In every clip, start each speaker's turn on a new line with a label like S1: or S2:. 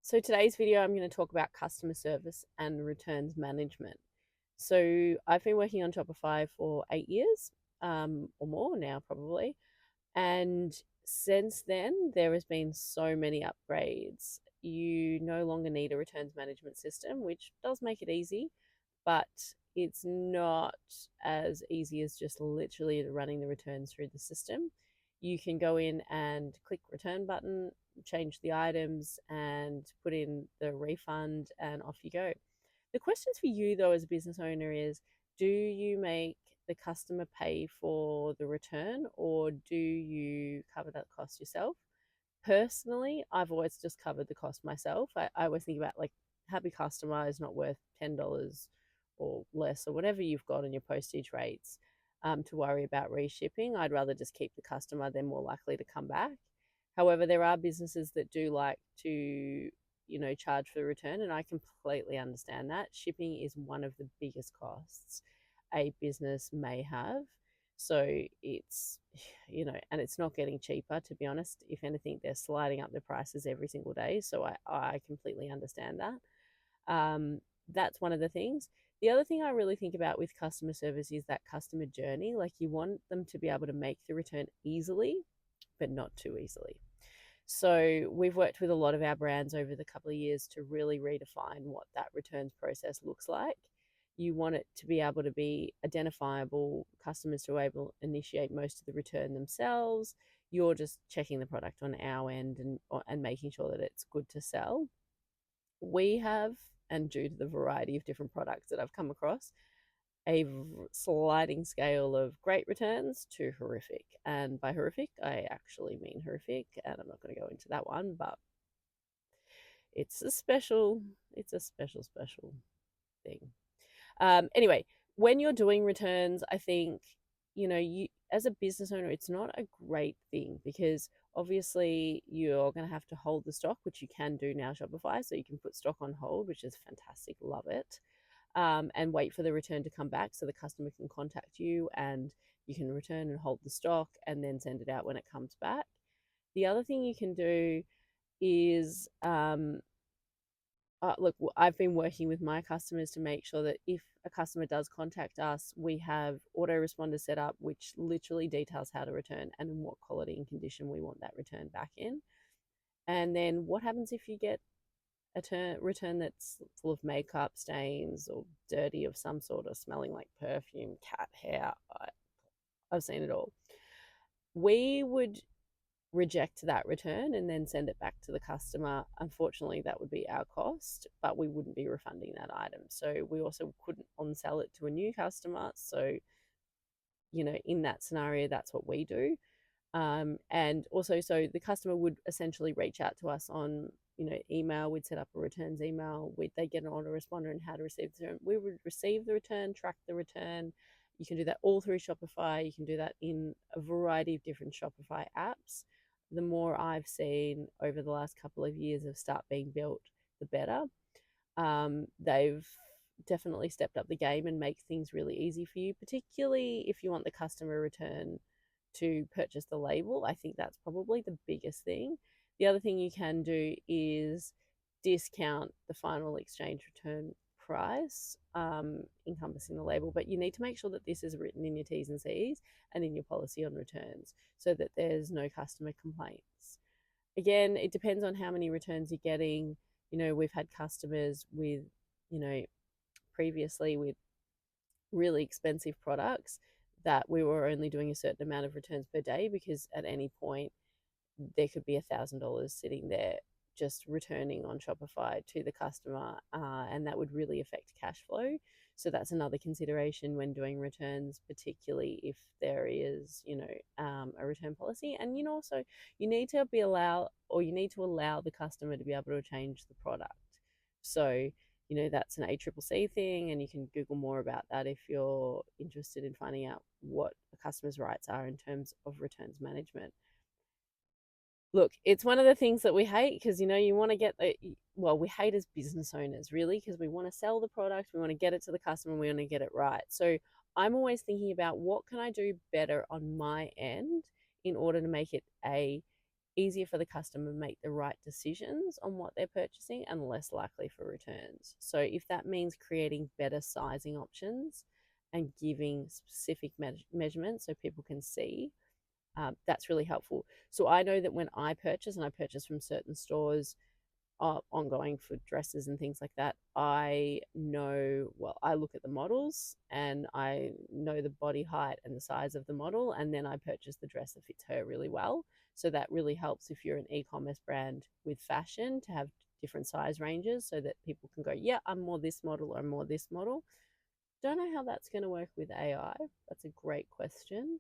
S1: So today's video, I'm going to talk about customer service and returns management. So I've been working on Shopify for 8 years, or more now, probably. And since then, there has been so many upgrades. You no longer need a returns management system, which does make it easy, but it's not as easy as just literally running the returns through the system. You can go in and click return button, change the items, and put in the refund, and off you go. The questions for you, though, as a business owner is, do you make the customer pay for the return, or do you cover that cost yourself? Personally, I've always just covered the cost myself. I always think about, like, happy customer is not worth $10 or less, or whatever you've got on your postage rates, to worry about reshipping. I'd rather just keep the customer, they're more likely to come back. However, there are businesses that do like to, charge for the return, and I completely understand that. Shipping is one of the biggest costs a business may have. So it's, and it's not getting cheaper, to be honest. If anything, they're sliding up the prices every single day. So I completely understand that. That's one of the things. The other thing I really think about with customer service is that customer journey. Like, you want them to be able to make the return easily, but not too easily. So we've worked with a lot of our brands over the couple of years to really redefine what that returns process looks like. You want it to be able to be identifiable, customers to be able to initiate most of the return themselves. You're just checking the product on our end and making sure that it's good to sell. We have, and due to the variety of different products that I've come across, a sliding scale of great returns to horrific. And by horrific, I actually mean horrific, and I'm not going to go into that one, but it's a special thing. Anyway, when you're doing returns, I think, you as a business owner, it's not a great thing, because obviously you're going to have to hold the stock, which you can do now, Shopify. So you can put stock on hold, which is fantastic. Love it. And wait for the return to come back so the customer can contact you, and you can return and hold the stock and then send it out when it comes back. The other thing you can do is, look, I've been working with my customers to make sure that if a customer does contact us, we have autoresponder set up, which literally details how to return and in what quality and condition we want that return back in. And then what happens if you get a return that's full of makeup stains or dirty of some sort, or smelling like perfume, cat hair? I've seen it all. We would reject that return and then send it back to the customer. Unfortunately, that would be our cost, but we wouldn't be refunding that item. So we also couldn't on sell it to a new customer. So, in that scenario, that's what we do. And also, so the customer would essentially reach out to us on, email. We'd set up a returns email. They get an autoresponder on how to receive the return. We would receive the return, track the return. You can do that all through Shopify. You can do that in a variety of different Shopify apps. The more I've seen over the last couple of years of start being built, the better. They've definitely stepped up the game and make things really easy for you, particularly if you want the customer return to purchase the label. I think that's probably the biggest thing. The other thing you can do is discount the final exchange return price, encompassing the label, but you need to make sure that this is written in your T's and C's and in your policy on returns so that there's no customer complaints. Again, it depends on how many returns you're getting. We've had customers with, previously with really expensive products that we were only doing a certain amount of returns per day, because at any point there could be $1,000 sitting there just returning on Shopify to the customer, and that would really affect cash flow. So that's another consideration when doing returns, particularly if there is, a return policy. And also you need to allow the customer to be able to change the product. So that's an ACCC thing, and you can Google more about that if you're interested in finding out what a customer's rights are in terms of returns management. Look, it's one of the things that we hate, because you want to get we hate as business owners, really, because we want to sell the product, we want to get it to the customer, we want to get it right. So I'm always thinking about, what can I do better on my end in order to make it easier for the customer to make the right decisions on what they're purchasing and less likely for returns. So if that means creating better sizing options and giving specific measurements so people can see, that's really helpful. So I know that when I purchase, and I purchase from certain stores, ongoing for dresses and things like that, I know, well, I look at the models and I know the body height and the size of the model, and then I purchase the dress that fits her really well. So that really helps if you're an e-commerce brand with fashion to have different size ranges so that people can go, yeah, I'm more this model or I'm more this model. Don't know how that's going to work with AI. That's a great question,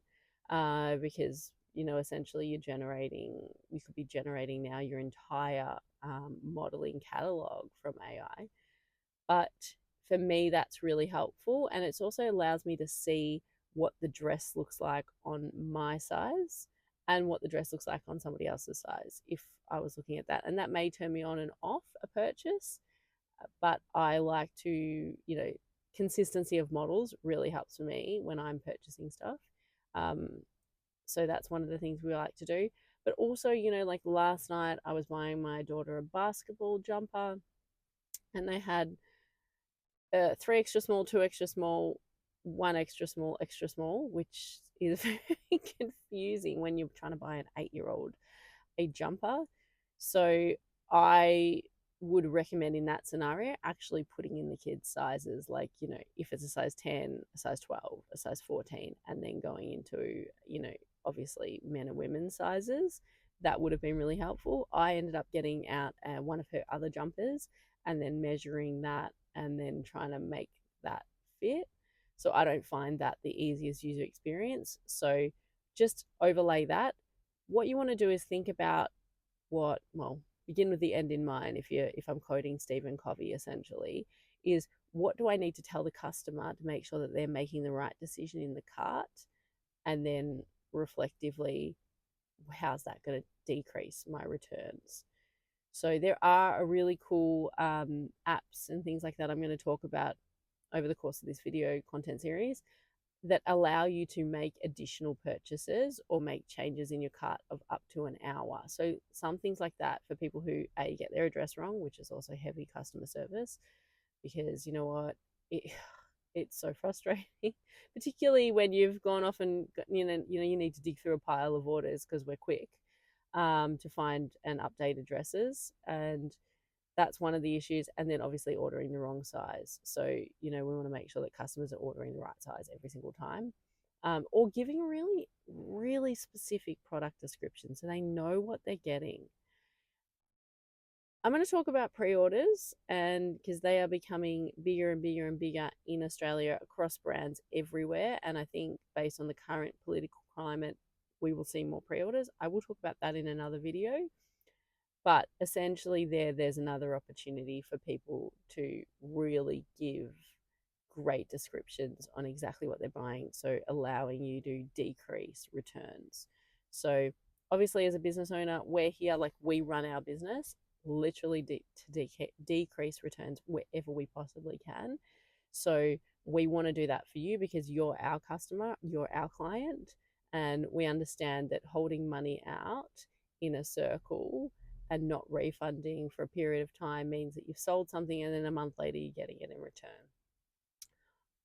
S1: because essentially you could be generating now your entire modeling catalog from AI. But for me, that's really helpful, and it also allows me to see what the dress looks like on my size and what the dress looks like on somebody else's size if I was looking at that. And that may turn me on and off a purchase, but I like to, consistency of models really helps for me when I'm purchasing stuff. Um, so that's one of the things we like to do. But also, like last night, I was buying my daughter a basketball jumper, and they had three extra small, two extra small, one extra small, which is very confusing when you're trying to buy an 8-year-old a jumper. So I would recommend in that scenario actually putting in the kids' sizes, like, if it's a size 10, a size 12, a size 14, and then going into, obviously men and women's sizes. That would have been really helpful. I ended up getting out one of her other jumpers and then measuring that and then trying to make that fit. So I don't find that the easiest user experience. So just overlay that. What you want to do is think about begin with the end in mind. If I'm quoting Stephen Covey, essentially, is what do I need to tell the customer to make sure that they're making the right decision in the cart, and then reflectively, how's that going to decrease my returns? So there are a really cool apps and things like that I'm going to talk about over the course of this video content series that allow you to make additional purchases or make changes in your cart of up to an hour. So some things like that for people who get their address wrong, which is also heavy customer service, because you know what, it's so frustrating, particularly when you've gone off and you need to dig through a pile of orders because we're quick, to find and update addresses, and that's one of the issues. And then obviously ordering the wrong size. So, we want to make sure that customers are ordering the right size every single time, or giving a really, really specific product description so they know what they're getting. I'm going to talk about pre-orders, and because they are becoming bigger and bigger and bigger in Australia across brands everywhere. And I think based on the current political climate, we will see more pre-orders. I will talk about that in another video. But essentially there's another opportunity for people to really give great descriptions on exactly what they're buying, so allowing you to decrease returns. So obviously as a business owner, we're here, like we run our business literally to decrease returns wherever we possibly can. So we want to do that for you because you're our customer, you're our client, and we understand that holding money out in a circle and not refunding for a period of time means that you've sold something and then a month later you're getting it in return.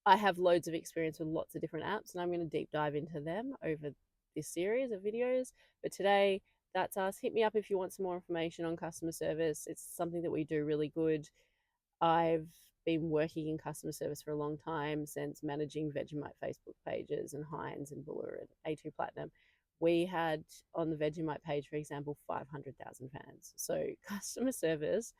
S1: I have loads of experience with lots of different apps, and I'm going to deep dive into them over this series of videos. But today, that's us. Hit me up if you want some more information on customer service. It's something that we do really good. I've been working in customer service for a long time, since managing Vegemite Facebook pages and Heinz and Buller and A2 Platinum. We had on the Vegemite page, for example, 500,000 fans. So customer service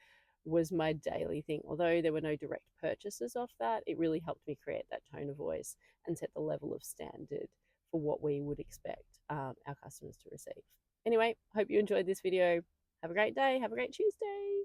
S1: was my daily thing. Although there were no direct purchases off that, it really helped me create that tone of voice and set the level of standard for what we would expect our customers to receive. Anyway, hope you enjoyed this video. Have a great day. Have a great Tuesday.